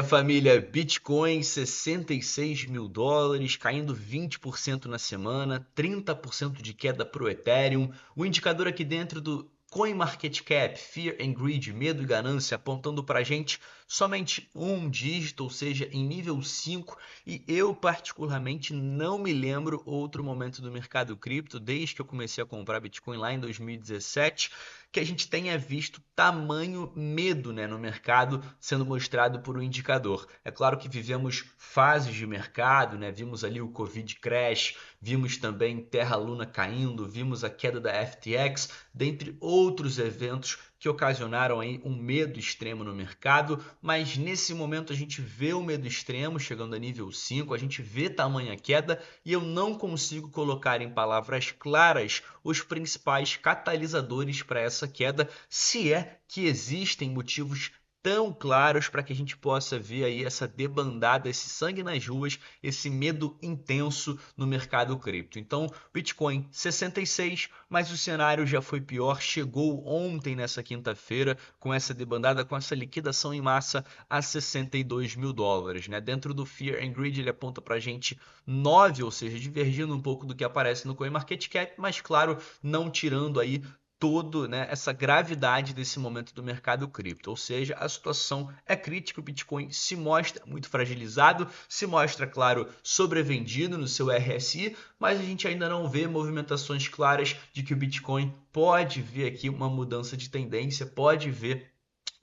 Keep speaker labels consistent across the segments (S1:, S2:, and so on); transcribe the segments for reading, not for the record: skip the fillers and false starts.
S1: Família, Bitcoin 66 mil dólares, caindo 20% na semana, 30% de queda para o Ethereum. O indicador aqui dentro do CoinMarketCap, Fear and Greed, medo e ganância, apontando para a gente somente um dígito, ou seja, em nível 5. E eu, particularmente, não me lembro outro momento do mercado cripto, desde que eu comecei a comprar Bitcoin lá em 2017, que a gente tenha visto tamanho medo, né, no mercado sendo mostrado por um indicador. É claro que vivemos fases de mercado, né? Vimos ali o Covid crash, vimos também Terra Luna caindo, vimos a queda da FTX, dentre outros eventos que ocasionaram aí um medo extremo no mercado, mas nesse momento a gente vê o medo extremo chegando a nível 5, a gente vê tamanha queda e eu não consigo colocar em palavras claras os principais catalisadores para essa queda, se é que existem motivos tão claros para que a gente possa ver aí essa debandada, esse sangue nas ruas, esse medo intenso no mercado cripto. Então, Bitcoin 66, mas o cenário já foi pior, chegou ontem nessa quinta-feira com essa debandada, com essa liquidação em massa a 62 mil dólares, né? Dentro do Fear and Greed ele aponta para a gente 9, ou seja, divergindo um pouco do que aparece no CoinMarketCap, mas claro, não tirando aí todo, né, essa gravidade desse momento do mercado cripto, ou seja, a situação é crítica, o Bitcoin se mostra muito fragilizado, se mostra, claro, sobrevendido no seu RSI, mas a gente ainda não vê movimentações claras de que o Bitcoin pode ver aqui uma mudança de tendência, pode ver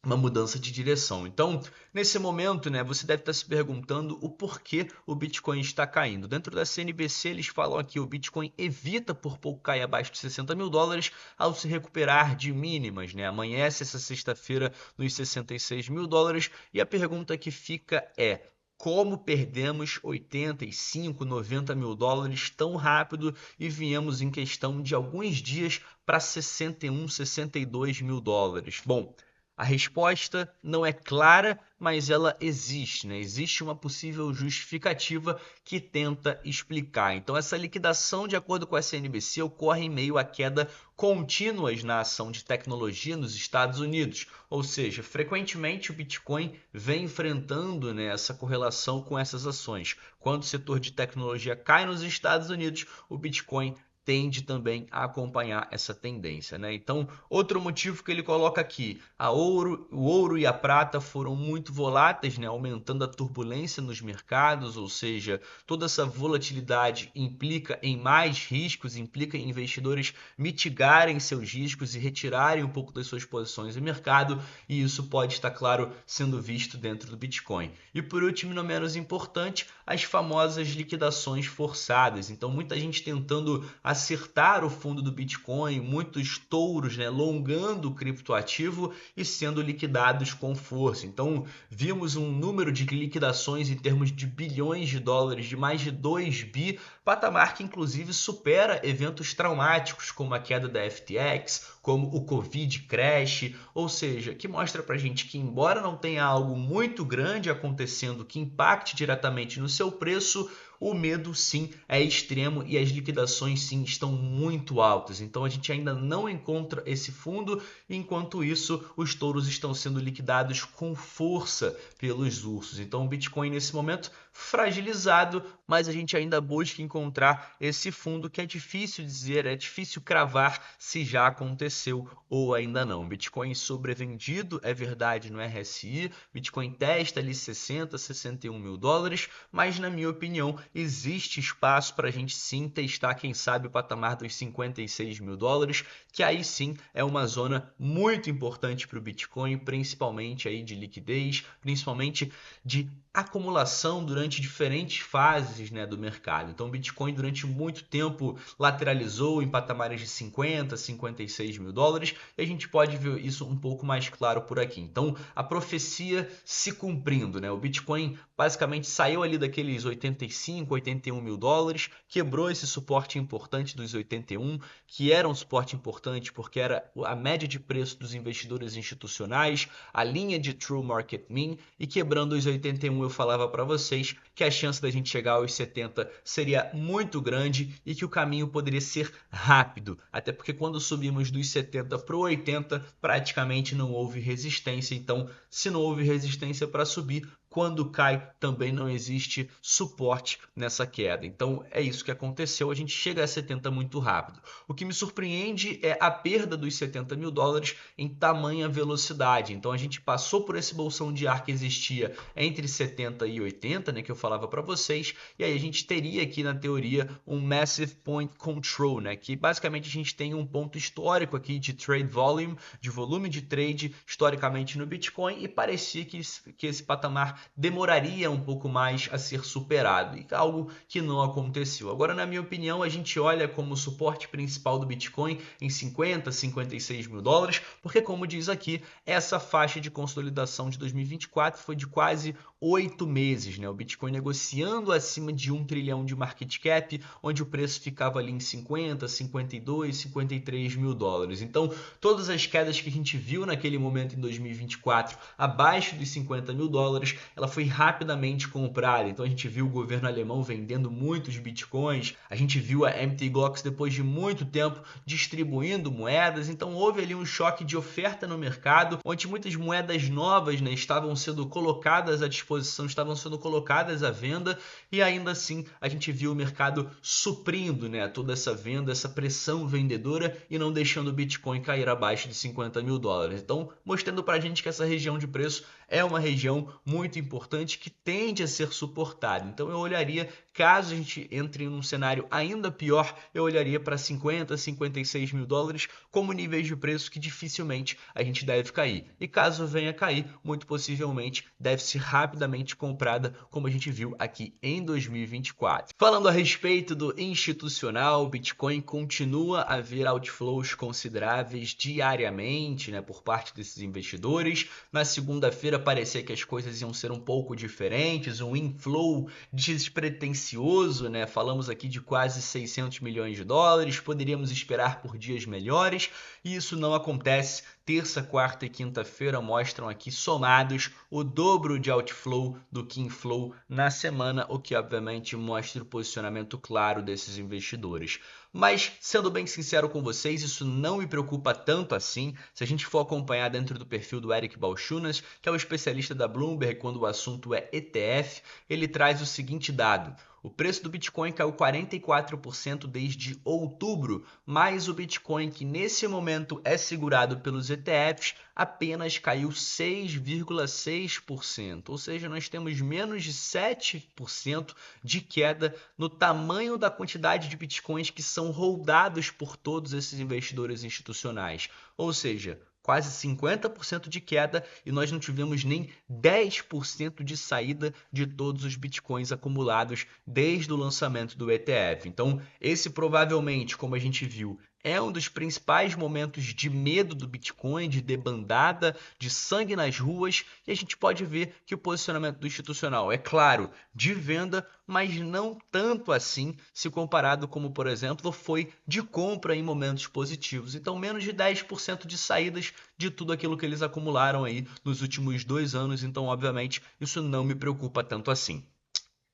S1: uma mudança de direção. Então, nesse momento, né, você deve estar se perguntando o porquê o Bitcoin está caindo. Dentro da CNBC, eles falam aqui que o Bitcoin evita por pouco cair abaixo de 60 mil dólares ao se recuperar de mínimas, né? Amanhece essa sexta-feira nos 66 mil dólares e a pergunta que fica é: como perdemos 85, 90 mil dólares tão rápido e viemos em questão de alguns dias para 61, 62 mil dólares? Bom, a resposta não é clara, mas ela existe, né? Existe uma possível justificativa que tenta explicar. Então, essa liquidação, de acordo com a CNBC, ocorre em meio a queda contínuas na ação de tecnologia nos Estados Unidos. Ou seja, frequentemente o Bitcoin vem enfrentando, né, essa correlação com essas ações. Quando o setor de tecnologia cai nos Estados Unidos, o Bitcoin tende também a acompanhar essa tendência, né? Então, outro motivo que ele coloca aqui, o ouro e a prata foram muito voláteis, né? Aumentando a turbulência nos mercados, ou seja, toda essa volatilidade implica em mais riscos, implica em investidores mitigarem seus riscos e retirarem um pouco das suas posições no mercado, e isso pode estar, claro, sendo visto dentro do Bitcoin. E por último, não menos importante, as famosas liquidações forçadas. Então, muita gente tentando acertar o fundo do Bitcoin, muitos touros, né, longando o criptoativo e sendo liquidados com força. Então, vimos um número de liquidações em termos de bilhões de dólares, de mais de 2 bi, patamar que inclusive supera eventos traumáticos como a queda da FTX, como o Covid crash, ou seja, que mostra pra gente que embora não tenha algo muito grande acontecendo que impacte diretamente no seu preço, o medo sim é extremo e as liquidações sim estão muito altas. Então a gente ainda não encontra esse fundo, enquanto isso os touros estão sendo liquidados com força pelos ursos. Então o Bitcoin nesse momento fragilizado, mas a gente ainda busca encontrar esse fundo que é difícil dizer, é difícil cravar se já aconteceu ou ainda não. Bitcoin sobrevendido, é verdade, no RSI, Bitcoin testa ali 60, 61 mil dólares, mas na minha opinião existe espaço para a gente sim testar, quem sabe, o patamar dos 56 mil dólares, que aí sim é uma zona muito importante para o Bitcoin, principalmente aí de liquidez, principalmente de acumulação durante diferentes fases, né, do mercado. Então, o Bitcoin durante muito tempo lateralizou em patamares de 50, 56 mil dólares e a gente pode ver isso um pouco mais claro por aqui. Então, a profecia se cumprindo, né? O Bitcoin basicamente saiu ali daqueles 85, 81 mil dólares, quebrou esse suporte importante dos 81, que era um suporte importante porque era a média de preço dos investidores institucionais, a linha de True Market Mean, e quebrando os 81 eu falava para vocês que a chance da gente chegar aos 70 seria muito grande e que o caminho poderia ser rápido, até porque quando subimos dos 70 para o 80, praticamente não houve resistência. Então, se não houve resistência para subir, quando cai, também não existe suporte nessa queda. Então, é isso que aconteceu. A gente chega a 70 muito rápido. O que me surpreende é a perda dos 70 mil dólares em tamanha velocidade. Então, a gente passou por esse bolsão de ar que existia entre 70 e 80, né, que eu falava para vocês, e aí a gente teria aqui, na teoria, um Massive Point Control, né, que basicamente a gente tem um ponto histórico aqui de trade volume, de volume de trade, historicamente no Bitcoin, e parecia que esse patamar demoraria um pouco mais a ser superado, e algo que não aconteceu. Agora, na minha opinião, a gente olha como suporte principal do Bitcoin em 50, 56 mil dólares, porque, como diz aqui, essa faixa de consolidação de 2024 foi de quase 8 meses, né? O Bitcoin negociando acima de 1 trilhão de market cap, onde o preço ficava ali em 50, 52, 53 mil dólares. Então, todas as quedas que a gente viu naquele momento em 2024, abaixo dos 50 mil dólares, ela foi rapidamente comprada. Então, a gente viu o governo alemão vendendo muitos bitcoins, a gente viu a Mt. Gox depois de muito tempo distribuindo moedas. Então, houve ali um choque de oferta no mercado, onde muitas moedas novas, né, estavam sendo colocadas à disposição, estavam sendo colocadas à venda, e ainda assim a gente viu o mercado suprindo, né, toda essa venda, essa pressão vendedora, e não deixando o Bitcoin cair abaixo de 50 mil dólares. Então, mostrando para a gente que essa região de preço é uma região muito importante que tende a ser suportada. Então, eu olharia, caso a gente entre em um cenário ainda pior, eu olharia para 50, 56 mil dólares como níveis de preço que dificilmente a gente deve cair. E caso venha a cair, muito possivelmente deve ser rapidamente comprada, como a gente viu aqui em 2024. Falando a respeito do institucional, o Bitcoin continua a ver outflows consideráveis diariamente, né, por parte desses investidores. Na segunda-feira parecia que as coisas iam ser um pouco diferentes, um inflow despretensioso, né? Falamos aqui de quase 600 milhões de dólares, poderíamos esperar por dias melhores, e isso não acontece. Terça, quarta e quinta-feira mostram aqui somados o dobro de outflow do que inflow na semana, o que obviamente mostra o posicionamento claro desses investidores. Mas, sendo bem sincero com vocês, isso não me preocupa tanto assim. Se a gente for acompanhar dentro do perfil do Eric Balchunas, que é o especialista da Bloomberg quando o assunto é ETF, ele traz o seguinte dado: o preço do Bitcoin caiu 44% desde outubro, mas o Bitcoin, que nesse momento é segurado pelos ETFs, apenas caiu 6,6%. Ou seja, nós temos menos de 7% de queda no tamanho da quantidade de Bitcoins que são holdados por todos esses investidores institucionais. Ou seja, quase 50% de queda, e nós não tivemos nem 10% de saída de todos os bitcoins acumulados desde o lançamento do ETF. Então, esse provavelmente, como a gente viu, é um dos principais momentos de medo do Bitcoin, de debandada, de sangue nas ruas, e a gente pode ver que o posicionamento do institucional é claro, de venda, mas não tanto assim se comparado como, por exemplo, foi de compra em momentos positivos. Então, menos de 10% de saídas de tudo aquilo que eles acumularam aí nos últimos 2 anos. Então, obviamente, isso não me preocupa tanto assim.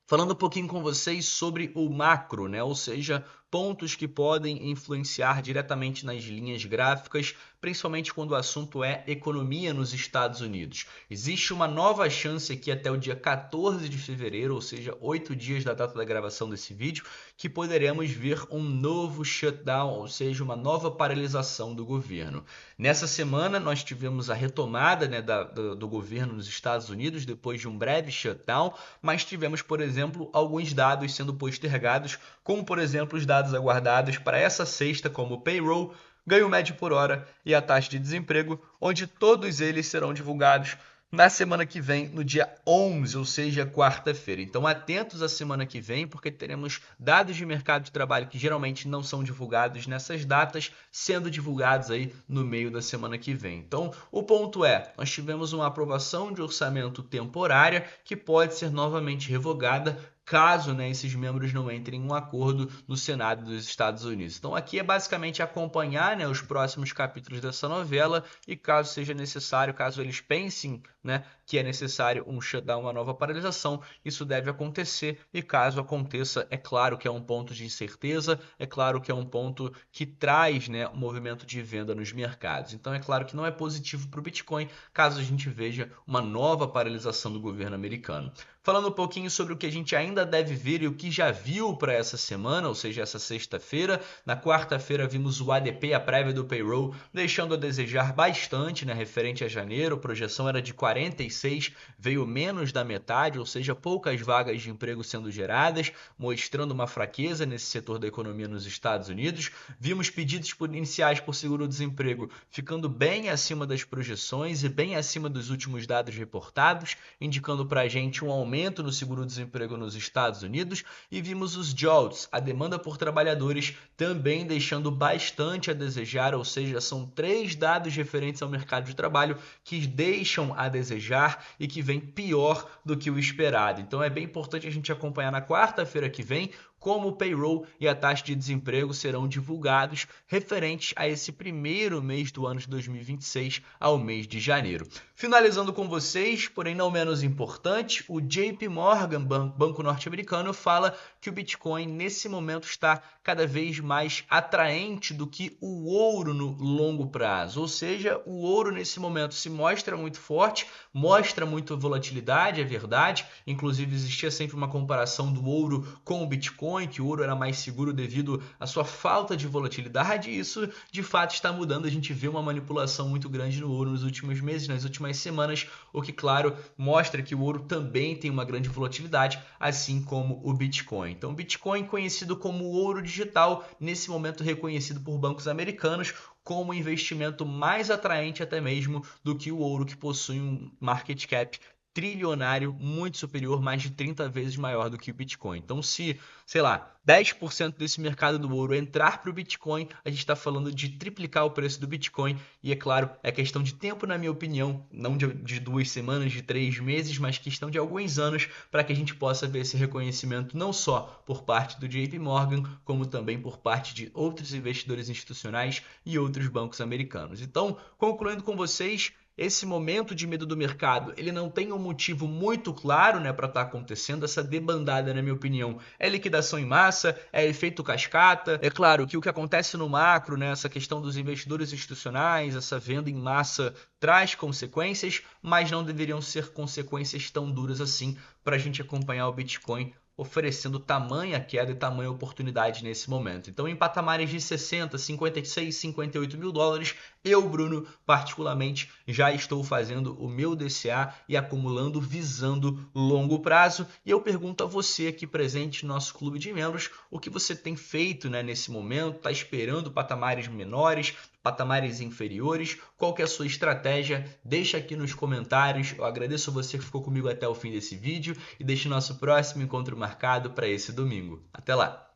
S1: Falando um pouquinho com vocês sobre o macro, né? Ou seja, pontos que podem influenciar diretamente nas linhas gráficas, principalmente quando o assunto é economia nos Estados Unidos. Existe uma nova chance aqui até o dia 14 de fevereiro, ou seja, 8 dias da data da gravação desse vídeo, que poderemos ver um novo shutdown, ou seja, uma nova paralisação do governo. Nessa semana, nós tivemos a retomada, né, do governo nos Estados Unidos, depois de um breve shutdown, mas tivemos, por exemplo, alguns dados sendo postergados, como, por exemplo, os dados aguardados para essa sexta, como o payroll, ganho médio por hora e a taxa de desemprego, onde todos eles serão divulgados na semana que vem, no dia 11, ou seja, quarta-feira. Então, atentos à semana que vem, porque teremos dados de mercado de trabalho que geralmente não são divulgados nessas datas, sendo divulgados aí no meio da semana que vem. Então, o ponto é, nós tivemos uma aprovação de orçamento temporária que pode ser novamente revogada caso, né, esses membros não entrem em um acordo no Senado dos Estados Unidos. Então aqui é basicamente acompanhar, né, os próximos capítulos dessa novela e caso seja necessário, caso eles pensem, né, que é necessário um shutdown, uma nova paralisação, isso deve acontecer e caso aconteça, é claro que é um ponto de incerteza, é claro que é um ponto que traz, né, um movimento de venda nos mercados. Então é claro que não é positivo para o Bitcoin caso a gente veja uma nova paralisação do governo americano. Falando um pouquinho sobre o que a gente ainda deve ver e o que já viu para essa semana, ou seja, essa sexta-feira. Na quarta-feira vimos o ADP, a prévia do payroll, deixando a desejar bastante, né, referente a janeiro. A projeção era de 46, veio menos da metade, ou seja, poucas vagas de emprego sendo geradas, mostrando uma fraqueza nesse setor da economia nos Estados Unidos. Vimos pedidos iniciais por seguro-desemprego ficando bem acima das projeções e bem acima dos últimos dados reportados, indicando para a gente um aumento no seguro-desemprego nos Estados Unidos, e vimos os JOLTS, a demanda por trabalhadores, também deixando bastante a desejar, ou seja, são 3 dados referentes ao mercado de trabalho que deixam a desejar e que vem pior do que o esperado. Então é bem importante a gente acompanhar na quarta-feira que vem como o payroll e a taxa de desemprego serão divulgados referentes a esse primeiro mês do ano de 2026 ao mês de janeiro. Finalizando com vocês, porém não menos importante, o JP Morgan, banco norte-americano, fala que o Bitcoin nesse momento está cada vez mais atraente do que o ouro no longo prazo. Ou seja, o ouro nesse momento se mostra muito forte, mostra muita volatilidade, é verdade. Inclusive existia sempre uma comparação do ouro com o Bitcoin, que o ouro era mais seguro devido à sua falta de volatilidade, e isso de fato está mudando. A gente vê uma manipulação muito grande no ouro nos últimos meses, nas últimas semanas, o que, claro, mostra que o ouro também tem uma grande volatilidade, assim como o Bitcoin. Então, o Bitcoin, conhecido como ouro digital, nesse momento reconhecido por bancos americanos como um investimento mais atraente até mesmo do que o ouro, que possui um market cap trilionário muito superior, mais de 30 vezes maior do que o Bitcoin. Então, se, sei lá, 10% desse mercado do ouro entrar para o Bitcoin, a gente está falando de triplicar o preço do Bitcoin. E é claro, é questão de tempo, na minha opinião, não de 2 semanas, de 3 meses, mas questão de alguns anos para que a gente possa ver esse reconhecimento não só por parte do JP Morgan, como também por parte de outros investidores institucionais e outros bancos americanos. Então, concluindo com vocês, esse momento de medo do mercado, ele não tem um motivo muito claro, né, para estar acontecendo. Essa debandada, na minha opinião, é liquidação em massa, é efeito cascata. É claro que o que acontece no macro, né, essa questão dos investidores institucionais, essa venda em massa traz consequências, mas não deveriam ser consequências tão duras assim para a gente acompanhar o Bitcoin oferecendo tamanha queda e tamanha oportunidade nesse momento. Então, em patamares de 60, 56, 58 mil dólares, eu, Bruno, particularmente, já estou fazendo o meu DCA e acumulando visando longo prazo. E eu pergunto a você aqui presente no nosso clube de membros, o que você tem feito, né, nesse momento? Está esperando patamares menores, patamares inferiores? Qual que é a sua estratégia? Deixa aqui nos comentários. Eu agradeço a você que ficou comigo até o fim desse vídeo e deixe nosso próximo encontro marcado para esse domingo. Até lá!